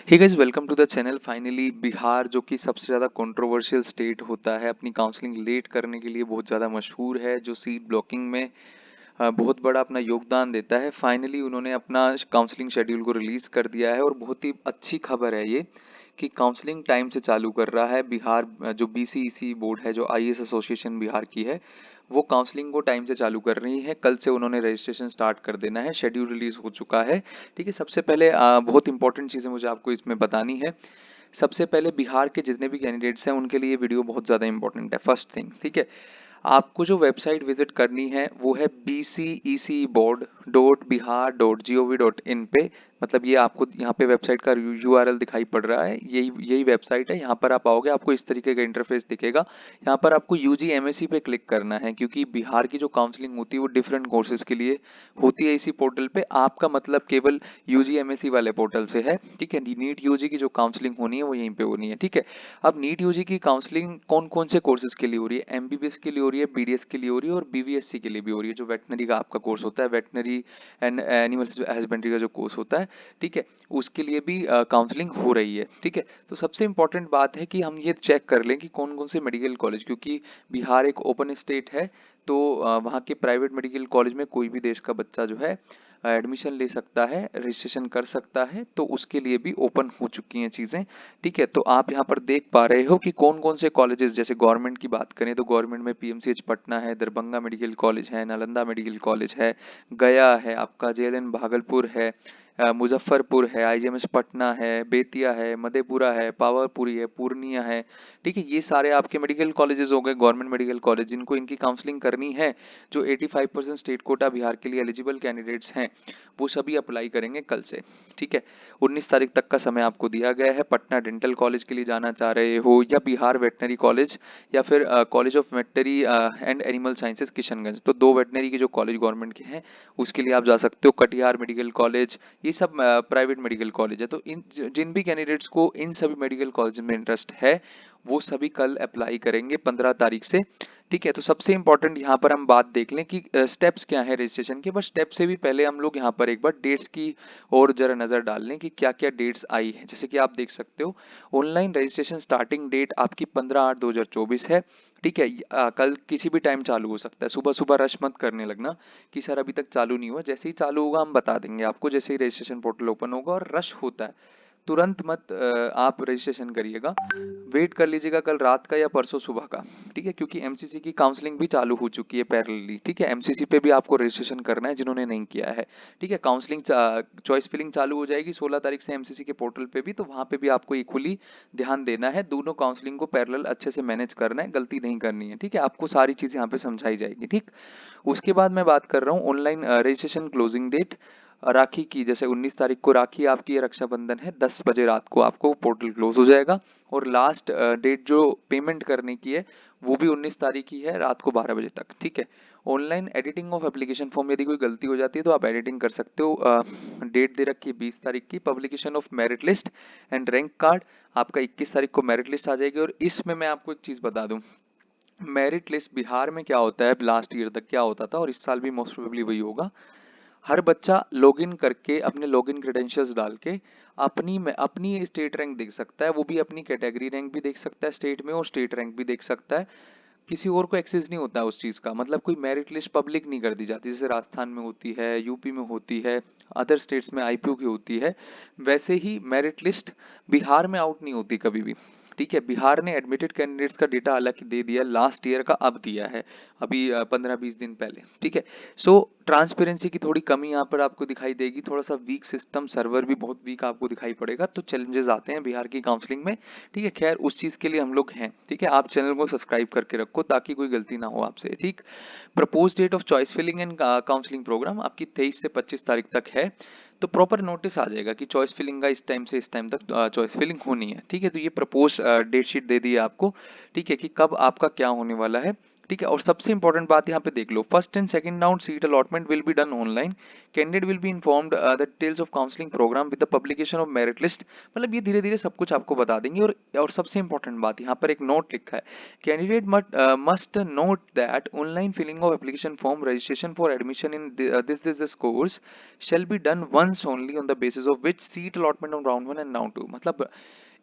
Hey guys, welcome to the channel. Finally Bihar जो कि सबसे ज़्यादा कंट्रोवर्शियल स्टेट होता है, अपनी काउंसलिंग लेट करने के लिए बहुत ज़्यादा मशहूर है, जो सीट ब्लॉकिंग में बहुत बड़ा अपना योगदान देता है। फाइनली उन्होंने अपना काउंसलिंग शेड्यूल को रिलीज़ कर दिया है और बहुत ही अच्छी खबर है ये कि काउंसलिंग टाइम से चालू कर रहा है बिहार। जो बीसीईसी बोर्ड है, जो आईएएस एसोसिएशन बिहार की है, वो काउंसलिंग को टाइम से चालू कर रही है। कल से उन्होंने रजिस्ट्रेशन स्टार्ट कर देना है, शेड्यूल रिलीज हो चुका है। ठीक है, सबसे पहले बहुत इंपॉर्टेंट चीज़ें मुझे आपको इसमें बतानी है। सबसे पहले बिहार के जितने भी कैंडिडेट्स हैं उनके लिए ये वीडियो बहुत ज़्यादा इंपॉर्टेंट है। फर्स्ट थिंग, ठीक है, आपको जो वेबसाइट विजिट करनी है वो है bcecboard.bihar.gov.in पे। मतलब ये आपको यहाँ पे वेबसाइट का यूआरएल दिखाई पड़ रहा है, यही यही वेबसाइट है। यहाँ पर आप आओगे, आपको इस तरीके का इंटरफेस दिखेगा। यहाँ पर आपको यूजी एमएससी पे क्लिक करना है, क्योंकि बिहार की जो काउंसलिंग होती है वो डिफरेंट कोर्सेज के लिए होती है इसी पोर्टल पे। आपका मतलब केवल यूजी एमएससी वाले पोर्टल से है, ठीक है। नीट यूजी की जो काउंसलिंग होनी है वो यहीं पे होनी है, ठीक है। अब नीट यूजी की काउंसलिंग कौन कौन से कोर्सेज के लिए हो रही है? एमबीबीएस के लिए हो रही है, बीडीएस के लिए हो रही है और बीवीएससी के लिए भी हो रही है, जो वेटनरी का आपका कोर्स होता है, वेटनरी एंड एनिमल हस्बेंड्री का जो कोर्स होता है, ठीक है, उसके लिए भी काउंसलिंग हो रही है, ठीक है। तो सबसे इंपॉर्टेंट बात है कि हम ये चेक कर लें कि कौन कौन से मेडिकल कॉलेज, क्योंकि बिहार एक ओपन स्टेट है, तो वहाँ के प्राइवेट मेडिकल कॉलेज में कोई भी देश का बच्चा जो है एडमिशन ले सकता है, रजिस्ट्रेशन कर सकता है, तो उसके लिए भी ओपन हो चुकी हैं चीज़ें, ठीक है। तो आप यहाँ पर देख पा रहे हो कि कौन कौन से कॉलेजेस, जैसे गवर्नमेंट की बात करें तो गवर्नमेंट में पीएमसीएच पटना है, दरभंगा मेडिकल कॉलेज है, नालंदा मेडिकल कॉलेज है, गया है, आपका जेएलएन भागलपुर है, मुजफ्फरपुर है, आईजीएमएस पटना है, बेतिया है, मधेपुरा है, पावापुरी है, पूर्णिया है, ठीक है। ये सारे आपके मेडिकल कॉलेजेस हो गए, गवर्नमेंट मेडिकल कॉलेज, जिनको इनकी काउंसलिंग करनी है। जो 85% स्टेट कोटा बिहार के लिए एलिजिबल कैंडिडेट्स हैं, वो सभी अप्लाई करेंगे कल से, ठीक है। 19 तारीख तक का समय आपको दिया गया है। पटना डेंटल कॉलेज के लिए जाना चाह रहे हो, या बिहार वेटनरी कॉलेज, या फिर college of veterinary and animal sciences Kishanganj, तो दो वेटनरी के जो कॉलेज गवर्नमेंट के हैं उसके लिए आप जा सकते हो। कटिहार मेडिकल कॉलेज, ये सब प्राइवेट मेडिकल कॉलेज है। तो इन जिन भी कैंडिडेट्स को इन सभी मेडिकल कॉलेज में इंटरेस्ट है, वो सभी कल अप्लाई करेंगे 15 तारीख से, ठीक है। तो सबसे इंपॉर्टेंट यहाँ पर हम बात देख लें कि स्टेप्स क्या है रजिस्ट्रेशन के। बस स्टेप से भी पहले हम लोग यहाँ पर एक बार डेट्स की और जरा नज़र डाल लें कि क्या क्या डेट्स आई है। जैसे कि आप देख सकते हो, ऑनलाइन रजिस्ट्रेशन स्टार्टिंग डेट आपकी 15/8/2024 है, ठीक है। कल किसी भी टाइम चालू हो सकता है। सुबह सुबह रश मत करने लगना कि सर अभी तक चालू नहीं हुआ, जैसे ही चालू होगा हम बता देंगे आपको, जैसे ही रजिस्ट्रेशन पोर्टल ओपन होगा। और रश होता है, तुरंत मत आप रजिस्ट्रेशन करिएगा, वेट कर लीजिएगा कल रात का या परसों सुबह का, ठीक है। क्योंकि एमसीसी की काउंसलिंग भी चालू हो चुकी है पैरेलली, ठीक है। एमसीसी पे भी आपको रजिस्ट्रेशन करना है जिन्होंने नहीं किया है, ठीक है। काउंसलिंग चॉइस फिलिंग चालू हो जाएगी 16 तारीख से एमसीसी के पोर्टल पे भी, तो वहां पे भी आपको इक्वली ध्यान देना है। दोनों काउंसलिंग को पैरेलल अच्छे से मैनेज करना है, गलती नहीं करनी है, ठीक है। आपको सारी चीजें यहाँ पे समझाई जाएगी, ठीक। उसके बाद मैं बात कर रहा हूँ ऑनलाइन रजिस्ट्रेशन क्लोजिंग डेट राखी की। जैसे 19 तारीख को राखी आपकी रक्षाबंधन है, 10 बजे रात को आपको पोर्टल क्लोज हो जाएगा। और लास्ट डेट जो पेमेंट करने की है वो भी 19 तारीख की है, रात को 12 बजे तक, ठीक है। Online editing of application form, यदि कोई गलती हो जाती है तो आप एडिटिंग कर सकते हो। डेट दे रखी है 20 तारीख की। Publication of merit list and rank card, आपका 21 तारीख को मेरिट लिस्ट आ जाएगी। और इसमें मैं आपको एक चीज़ बता दूं, मेरिट लिस्ट बिहार में क्या होता है, लास्ट ईयर तक क्या होता था और इस साल भी मोस्ट प्रोबेबली वही होगा। हर बच्चा लॉगिन करके अपने लॉगिन क्रेडेंशियल्स डाल के अपनी स्टेट रैंक देख सकता है, वो भी अपनी कैटेगरी रैंक भी देख सकता है स्टेट में, और स्टेट रैंक भी देख सकता है। किसी और को एक्सेस नहीं होता उस चीज़ का, मतलब कोई मेरिट लिस्ट पब्लिक नहीं कर दी जाती, जैसे राजस्थान में होती है, यूपी में होती है, अदर स्टेट्स में आईपीओ की होती है। वैसे ही मेरिट लिस्ट बिहार में आउट नहीं होती कभी भी, ठीक है। बिहार ने एडमिटेड कैंडिडेट्स का डेटा अलग दे दिया, लास्ट ईयर का अब दिया है, अभी 15-20 दिन पहले, ठीक है। सो ट्रांसपेरेंसी की थोड़ी कमी यहाँ पर आपको दिखाई देगी, थोड़ा सा वीक सिस्टम, सर्वर भी बहुत वीक आपको दिखाई पड़ेगा, तो चैलेंजेस आते हैं बिहार की काउंसलिंग में, ठीक है। खैर उस चीज़ के लिए हम लोग हैं, ठीक है। आप चैनल को सब्सक्राइब करके रखो ताकि कोई गलती ना हो आपसे, ठीक। Propose date of choice filling and counselling programme आपकी 23 से 25 तारीख तक है। तो प्रॉपर नोटिस आ जाएगा कि चॉइस फिलिंग का इस टाइम से इस टाइम तक चॉइस फिलिंग होनी है, ठीक है। तो ये प्रपोज डेट शीट दे दी है आपको, ठीक है, कि कब आपका क्या होने वाला है, ठीक है। और सबसे इंपॉर्टेंट बात यहाँ पे देख लो, first and second round seat allotment will be done online, candidate will be informed the details of counselling programme with the publication of merit list. मतलब ये धीरे धीरे सब कुछ आपको बता देंगे। और सबसे इंपॉर्टेंट बात यहाँ पर एक नोट लिखा है, candidate must note that online filling of application form registration for admission in this course shall be done once only on the basis of which seat allotment of round 1 and round 2। मतलब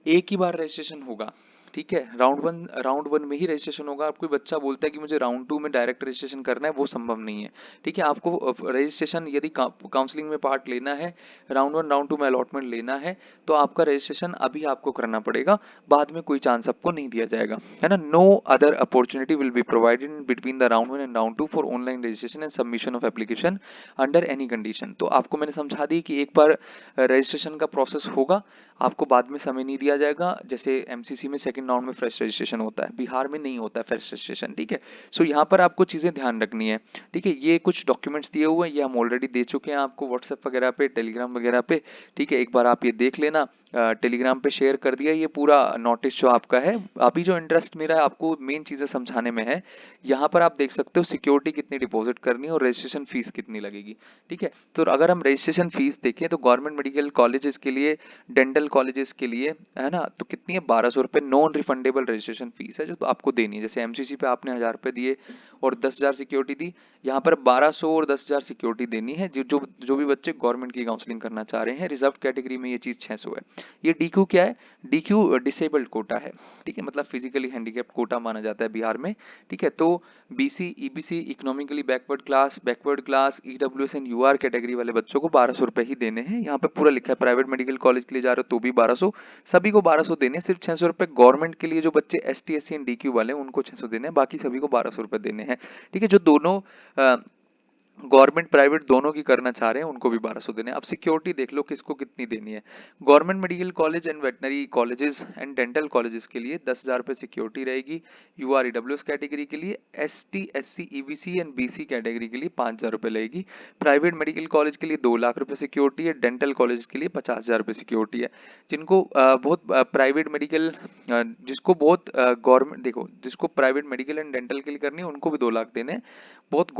एक ही बार registration होगा, ठीक है। Round one में ही registration होगा। आप कोई बच्चा बोलता है कि मुझे राउंड 2 में डायरेक्ट रजिस्ट्रेशन करना है, वो संभव नहीं है, ठीक है। आपको रजिस्ट्रेशन यदि काउंसलिंग में पार्ट लेना है, राउंड 1 राउंड 2 में अलॉटमेंट लेना है, तो आपका रजिस्ट्रेशन अभी आपको करना पड़ेगा, बाद में कोई चांस आपको नहीं दिया जाएगा, है ना। No other opportunity will be provided in between the round 1 and round 2 for online registration and submission of application under any condition. तो आपको मैंने समझा दी कि एक बार रजिस्ट्रेशन का प्रोसेस होगा, आपको बाद में समय नहीं दिया जाएगा। जैसे एमसीसी में सेकंड राउंड में फ्रेश रजिस्ट्रेशन होता है, बिहार में नहीं होता है फ्रेश रजिस्ट्रेशन, ठीक है। सो यहाँ पर आपको चीजें ध्यान रखनी है, ठीक है। ये कुछ डॉक्यूमेंट्स दिए हुए हैं, ये हम ऑलरेडी दे चुके हैं आपको व्हाट्सएप वगैरह पे, टेलीग्राम वगैरह पे, ठीक है। एक बार आप ये देख लेना, टेलीग्राम पे शेयर कर दिया ये पूरा नोटिस जो आपका है। अभी जो इंटरेस्ट मेरा है आपको मेन चीजें समझाने में है। यहाँ पर आप देख सकते हो सिक्योरिटी कितनी डिपॉजिट करनी है और रजिस्ट्रेशन फीस कितनी लगेगी, ठीक है। तो अगर हम रजिस्ट्रेशन फीस देखें तो गवर्नमेंट मेडिकल कॉलेजेस के लिए, डेंटल कॉलेजेस के लिए, है ना, तो कितनी है, 1200 रुपये नॉन रिफंडेबल रजिस्ट्रेशन फीस है जो तो आपको देनी है। जैसे एमसीसी पे आपने 1000 रुपये दिए और 10,000 सिक्योरिटी दी, यहाँ पर 1200 और 10,000 सिक्योरिटी देनी है। जो भी बच्चे गवर्नमेंट की काउंसलिंग करना चाह रहे हैं, रिजर्व कैटेगरी में ये चीज 600 है। ये डीक्यू क्या है, डीक्यू डिसेबल्ड कोटा है, ठीक है, मतलब फिजिकली हैंडीकैप्ड कोटा माना जाता है बिहार में, ठीक है। तो BC, EBC, economically backward class, EWS and UR category वाले बच्चों को 1200 रुपए ही देने हैं। यहाँ पे पूरा लिखा है, प्राइवेट मेडिकल कॉलेज के लिए जा रहे हो तो भी 1200, सभी को 1200 देने, सिर्फ 600 रुपए गवर्नमेंट के लिए जो बच्चे एसटी एससी एंड डीक्यू वाले हैं उनको 600 देने हैं, बाकी सभी को 1200 रुपए देने हैं, ठीक है। जो दोनों गवर्नमेंट प्राइवेट दोनों की करना चाह रहे हैं उनको भी 1200 देने हैं। अब सिक्योरिटी देख लो किसको कितनी देनी है। Government medical college and veterinary colleges and dental colleges के लिए 10,000 रुपए सिक्योरिटी रहेगी। यूआर ईडब्ल्यूएस कैटेगरी के लिए, ST SC EBC and BC category के लिए 5,000 रुपए लगेगी। प्राइवेट मेडिकल कॉलेज के लिए 2 लाख रुपए सिक्योरिटी है। डेंटल कॉलेज के लिए 50,000 रुपए सिक्योरिटी है। जिनको बहुत प्राइवेट मेडिकल, जिसको बहुत गवर्नमेंट, देखो जिसको प्राइवेट मेडिकल एंड डेंटल के लिए करनी है उनको भी 2 लाख देने हैं। बहुत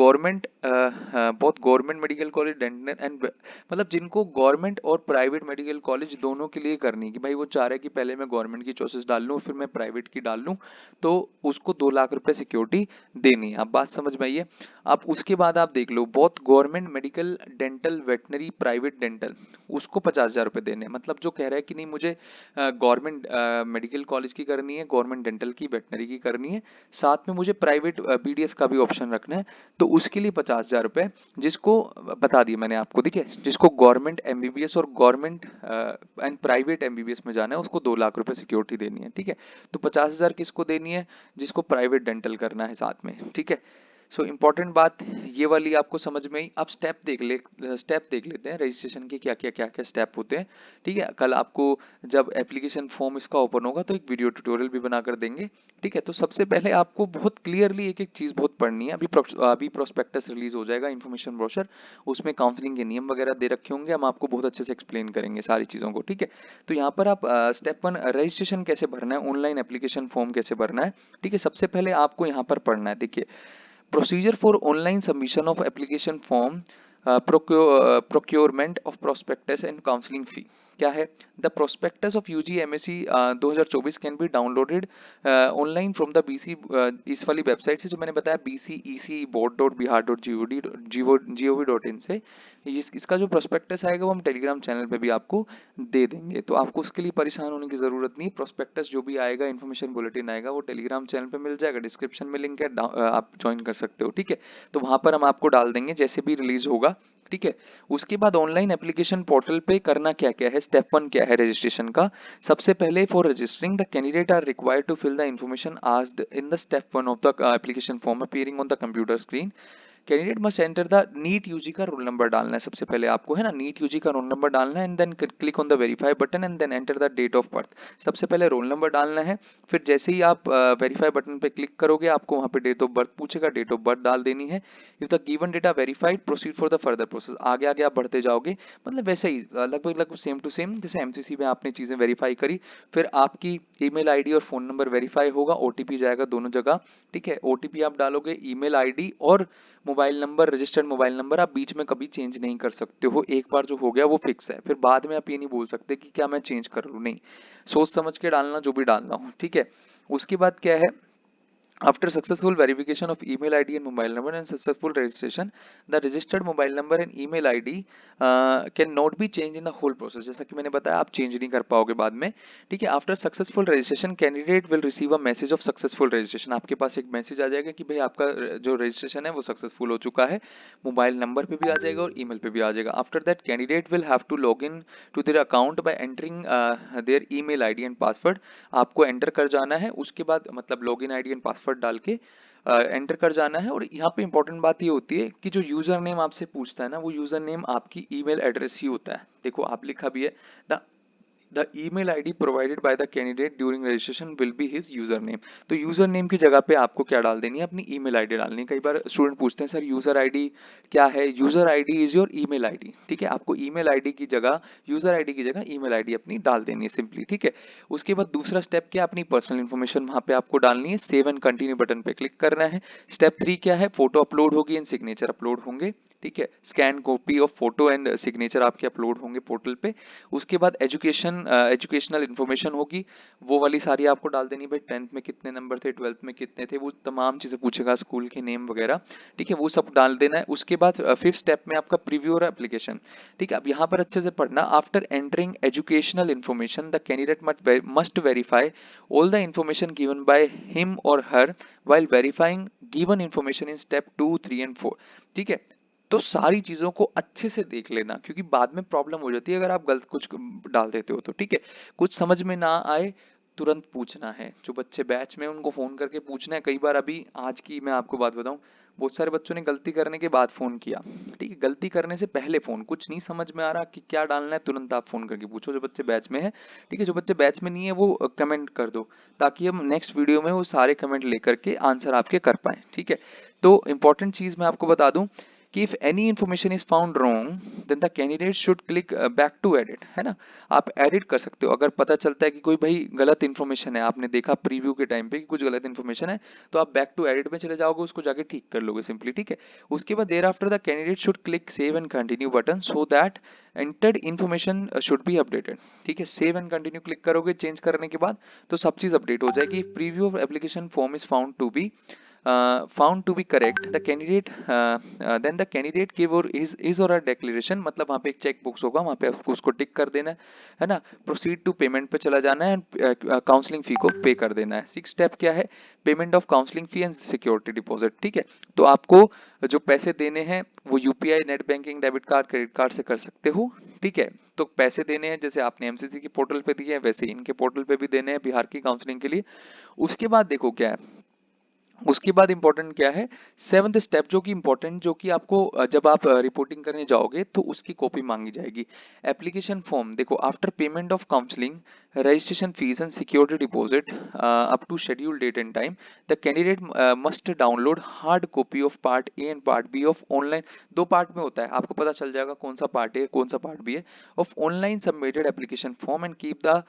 government medical college dental and, मतलब जिनको गवर्नमेंट और प्राइवेट मेडिकल कॉलेज दोनों के लिए करनी है कि भाई वो चाह रहे हैं कि पहले मैं गवर्नमेंट की चॉइसेस डाल लूं फिर मैं प्राइवेट की डाल लूं, तो उसको 2 लाख रुपए सिक्योरिटी देनी है। अब बात समझ में आई है। अब उसके बाद आप देख लो, बहुत government medical dental veterinary private dental, उसको 50,000 रुपए देने हैं। मतलब जो कह रहा है कि नहीं मुझे गवर्नमेंट मेडिकल कॉलेज की करनी है, गवर्नमेंट डेंटल की, वेटनरी की करनी है, साथ में मुझे प्राइवेट बीडीएस का भी ऑप्शन रखना है, तो उसके लिए 50,000 रुपए, जिसको बता दिया मैंने आपको, देखिए जिसको गवर्नमेंट एमबीबीएस और गवर्नमेंट एंड प्राइवेट एमबीबीएस में जाना है उसको 2 लाख रुपए सिक्योरिटी देनी है, ठीक है। तो 50,000 किसको देनी है, जिसको प्राइवेट डेंटल करना है साथ में, ठीक है। सो इंपॉर्टेंट बात ये वाली आपको समझ में आई। अब स्टेप देख लेते हैं रजिस्ट्रेशन के क्या क्या स्टेप होते हैं, ठीक है। कल आपको जब एप्लीकेशन फॉर्म इसका ओपन होगा तो एक वीडियो ट्यूटोरियल भी बनाकर देंगे, ठीक है। तो सबसे पहले आपको बहुत क्लियरली एक एक चीज बहुत पढ़नी है। अभी प्रोस्पेक्टस रिलीज हो जाएगा, इन्फॉर्मेशन ब्रोशर, उसमें काउंसलिंग के नियम वगैरह दे रखे होंगे, हम आपको बहुत अच्छे से एक्सप्लेन करेंगे सारी चीजों को, ठीक है। तो यहाँ पर आप स्टेप 1 रजिस्ट्रेशन कैसे भरना है, ऑनलाइन एप्लीकेशन फॉर्म कैसे भरना है, ठीक है। सबसे पहले आपको यहाँ पर पढ़ना है, देखिए procedure for online submission of application form, procurement of prospectus and counseling fee क्या है। The prospectus of UG MSc 2024 can be downloaded online from the BC, इस वाली वेबसाइट से जो मैंने बताया bcec.board.bihar.gov.in से। इसका जो प्रोस्पेक्टस आएगा वो हम टेलीग्राम चैनल पे भी आपको दे देंगे, तो आपको उसके लिए परेशान होने की जरूरत नहीं। प्रोस्पेक्टस जो भी आएगा, इन्फॉर्मेशन बुलेटिन आएगा, वो टेलीग्राम चैनल पे मिल जाएगा, डिस्क्रिप्शन में लिंक है, आप ज्वाइन कर सकते हो, ठीक है। तो वहां पर हम आपको डाल देंगे जैसे भी रिलीज होगा, ठीक है। उसके बाद ऑनलाइन एप्लीकेशन पोर्टल पे करना क्या क्या है, स्टेप 1 क्या है रजिस्ट्रेशन का। सबसे पहले for registering the candidate are required to fill the information asked in the step 1 of the application form appearing on the computer screen. Candidate must enter the NEET UG का roll number डालना है सबसे पहले आपको, है ना, NEET UG का roll number डालना है and then click on the verify button and then enter the date of birth. सबसे पहले रोल नंबर डालना है, फिर जैसे ही आप वेरीफाई बटन पे क्लिक करोगे आपको वहां पे डेट ऑफ बर्थ पूछेगा, डेट ऑफ बर्थ डाल देनी है। If the given data verified proceed for the further process, आगे आगे आप बढ़ते जाओगे, मतलब वैसे ही लगभग लगभग सेम टू सेम जैसे एमसीसी में आपने चीजें वेरीफाई करी। फिर आपकी ईमेल आईडी और फोन नंबर वेरीफाई होगा, ओटीपी जाएगा दोनों जगह, ठीक है। ओटीपी आप डालोगे, ईमेल आईडी और mobile number, registered mobile number आप बीच में कभी चेंज नहीं कर सकते हो, एक बार जो हो गया वो फिक्स है, फिर बाद में आप ये नहीं बोल सकते कि क्या मैं चेंज कर लूं, नहीं, सोच समझ के डालना जो भी डालना हो, ठीक है। उसके बाद क्या है, after successful verification of email ID and mobile number and successful registration, the registered mobile number and email ID can not be changed in the whole process। जैसा कि मैंने बताया आप चेंज नहीं कर पाओगे बाद में, ठीक है। After successful registration candidate will receive a message of successful registration, आपके पास एक मैसेज आ जाएगा कि भाई आपका जो रजिस्ट्रेशन है वो सक्सेसफुल हो चुका है, मोबाइल नंबर पे भी आ जाएगा और ईमेल पे भी आ जाएगा। After that candidate will have to log in to their account by entering their email ID and password, आपको एंटर कर जाना है, उसके बाद मतलब लॉगिन आईडी एंड पासवर्ड डाल के एंटर कर जाना है। और यहाँ पे इंपॉर्टेंट बात ये होती है कि जो यूजर नेम आपसे पूछता है ना, वो यूजर नेम आपकी ईमेल एड्रेस ही होता है। देखो आप लिखा भी है, the email ID provided by the candidate during registration will be his user name. तो यूजर नेम की जगह पे आपको क्या डाल देनी है, अपनी ईमेल आईडी डालनी है। कई बार स्टूडेंट पूछते हैं सर यूजर आईडी क्या है, user ID is your email ID, ठीक है। आपको ईमेल आईडी की जगह, यूजर आईडी की जगह ईमेल आईडी अपनी डाल देनी है सिंपली, ठीक है। उसके बाद दूसरा स्टेप क्या, अपनी पर्सनल इन्फॉर्मेशन वहां पे आपको डालनी है, सेव एंड कंटिन्यू बटन पे क्लिक करना है। स्टेप 3 क्या है, फोटो अपलोड होगी एंड सिग्नेचर अपलोड होंगे, ठीक है। Scan copy of photo and signature आपके अपलोड होंगे पोर्टल पे। उसके बाद एजुकेशनल इन्फॉर्मेशन होगी, वो वाली सारी आपको डाल देनी, भाई 10th में कितने नंबर थे, 12th में कितने थे, वो तमाम चीजें पूछेगा, स्कूल के नेम वगैरह, ठीक है, वो सब डाल देना है। उसके बाद 5th स्टेप में आपका प्रीव्यू और एप्लीकेशन, ठीक है। अब यहाँ पर अच्छे से पढ़ना, after entering educational information the candidate must verify all the information given by him और हर while verifying given information in step 2, 3 and 4, ठीक है। तो सारी चीजों को अच्छे से देख लेना, क्योंकि बाद में प्रॉब्लम हो जाती है अगर आप गलत कुछ डाल देते हो तो, ठीक है। कुछ समझ में ना आए तुरंत पूछना है, जो बच्चे बैच में उनको फोन करके पूछना है। कई बार अभी आज की मैं आपको बात बताऊं, बहुत सारे बच्चों ने गलती करने के बाद फोन किया, ठीक है, गलती करने से पहले फोन, कुछ नहीं समझ में आ रहा कि क्या डालना है, तुरंत आप फोन करके पूछो, जो बच्चे बैच में है, ठीक है। जो बच्चे बैच में नहीं है वो कमेंट कर दो, ताकि हम नेक्स्ट वीडियो में वो सारे कमेंट लेकर के आंसर आपके कर पाए, ठीक है। तो इंपॉर्टेंट चीज मैं आपको बता दूं कि if any information is found wrong then the candidate should click back to edit, है ना। आप एडिट कर सकते हो, अगर पता चलता है कि कोई भाई गलत इन्फॉर्मेशन है, आपने देखा प्रीव्यू के टाइम पे कि कुछ गलत इन्फॉर्मेशन है, तो आप बैक टू एडिट में चले जाओगे, उसको जाके ठीक कर लोगे सिंपली, ठीक है। उसके बाद thereafter the candidate should click save and continue button so that entered information should be updated, ठीक है। सेव एंड कंटिन्यू क्लिक करोगे चेंज करने के बाद, तो सब चीज अपडेट हो जाएगी। Preview of application form is found to be correct the candidate then the candidate give or his or declaration, मतलब वहां पे एक चेक बॉक्स होगा, वहां पे आपको उसको टिक कर देना है ना। प्रोसीड टू पेमेंट पे चला जाना है एंड काउंसलिंग फी को पे कर देना है। 6th स्टेप क्या है, payment of counselling fee and security deposit, ठीक है। तो आपको जो पैसे देने हैं वो UPI, net banking, debit card, credit card से कर सकते हो, ठीक है। तो पैसे देने हैं जैसे आपने एमसीसी के पोर्टल पे दिए हैं वैसे इनके पोर्टल पे भी देने हैं बिहार की काउंसलिंग के लिए। उसके बाद देखो क्या है, उसके बाद इंपॉर्टेंट क्या है, 7th स्टेप जो कि इंपॉर्टेंट, जो कि आपको जब आप रिपोर्टिंग करने जाओगे तो उसकी कॉपी मांगी जाएगी। एप्लीकेशन फॉर्म, देखो after payment of counselling registration fee and security deposit up to schedule date and time the candidate must download hard copy of part A and part B of online, 2 part में होता है, आपको पता चल जाएगा कौन सा पार्ट ए कौन सा पार्ट बी है, of online submitted application form and keep the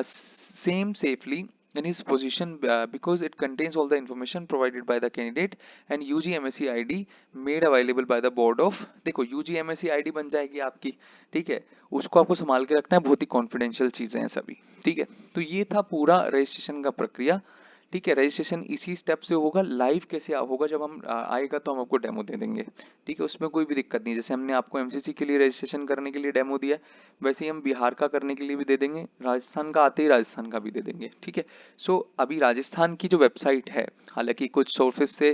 same safely in his position because it contains all the information provided by the candidate and UG MSc ID made available by the board of, देखो UG MSc ID बन जाएगी आपकी, ठीक है। उसको आपको संभाल के रखना है, बहुत ही कॉन्फिडेंशियल चीजें हैं सभी, ठीक है। तो ये था पूरा रजिस्ट्रेशन का प्रक्रिया, ठीक है। रजिस्ट्रेशन इसी स्टेप से होगा, लाइव कैसे होगा जब हम आएगा तो हम आपको डेमो दे देंगे, ठीक है। उसमें कोई भी दिक्कत नहीं, जैसे हमने आपको एमसीसी के लिए रजिस्ट्रेशन करने के लिए डेमो दिया वैसे ही हम बिहार का करने के लिए भी दे देंगे, राजस्थान का आते ही राजस्थान का भी दे देंगे, ठीक है। सो अभी राजस्थान की जो वेबसाइट है, हालांकि कुछ सोर्सेस से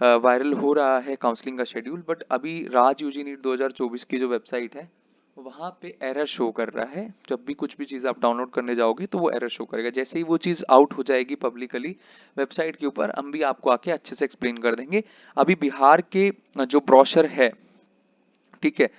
वायरल हो रहा है काउंसलिंग का शेड्यूल, बट अभी राज यूजी नीट 2024 की जो वेबसाइट है वहां पे एरर शो कर रहा है। जब भी कुछ भी चीज़ आप डाउनलोड करने जाओगे तो वो एरर शो करेगा। जैसे ही वो चीज़ आउट हो जाएगी पब्लिकली वेबसाइट के ऊपर, हम भी आपको आके अच्छे से एक्सप्लेन कर देंगे। अभी बिहार के जो ब्रोशर है, ठीक है,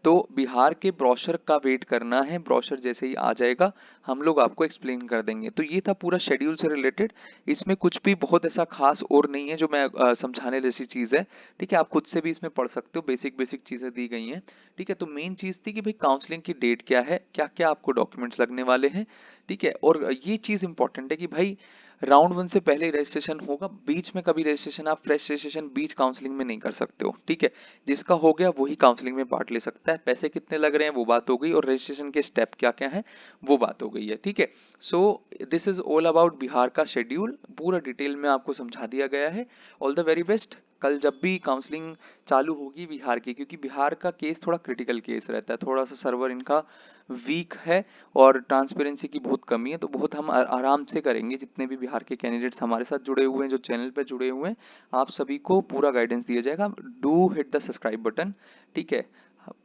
तो बिहार के ब्रोशर का वेट करना है। ब्रोशर जैसे ही आ जाएगा हम लोग आपको एक्सप्लेन कर देंगे। तो ये था पूरा शेड्यूल से रिलेटेड। इसमें कुछ भी बहुत ऐसा खास और नहीं है जो मैं समझाने जैसी चीज़ है। ठीक है, आप खुद से भी इसमें पढ़ सकते हो, बेसिक बेसिक चीज़ें दी गई हैं। ठीक है, तो मेन चीज़ थी कि भाई काउंसलिंग की डेट क्या है, क्या क्या आपको डॉक्यूमेंट्स लगने वाले हैं। ठीक है, और ये चीज़ इंपॉर्टेंट है कि भाई राउंड 1 से पहले रजिस्ट्रेशन होगा, बीच में कभी रजिस्ट्रेशन, आप फ्रेश रजिस्ट्रेशन बीच काउंसलिंग में नहीं कर सकते हो। ठीक है, जिसका हो गया वही काउंसलिंग में पार्ट ले सकता है। पैसे कितने लग रहे हैं वो बात हो गई, और रजिस्ट्रेशन के स्टेप क्या क्या है वो बात हो गई है। ठीक है, so this is all about Bihar का शेड्यूल, पूरा डिटेल में आपको समझा दिया गया है। All the very best. कल जब भी काउंसलिंग चालू होगी बिहार की, क्योंकि बिहार का केस थोड़ा क्रिटिकल केस रहता है, थोड़ा सा सर्वर इनका वीक है और ट्रांसपेरेंसी की बहुत कमी है, तो बहुत हम आराम से करेंगे। जितने भी बिहार के कैंडिडेट्स हमारे साथ जुड़े हुए हैं, जो चैनल पे जुड़े हुए हैं, आप सभी को पूरा गाइडेंस दिया जाएगा। Do hit the subscribe button. ठीक है,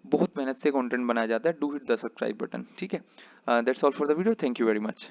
बहुत मेहनत से कंटेंट बनाया जाता है। Do hit the subscribe button. ठीक है, that's all for the video. Thank you very much.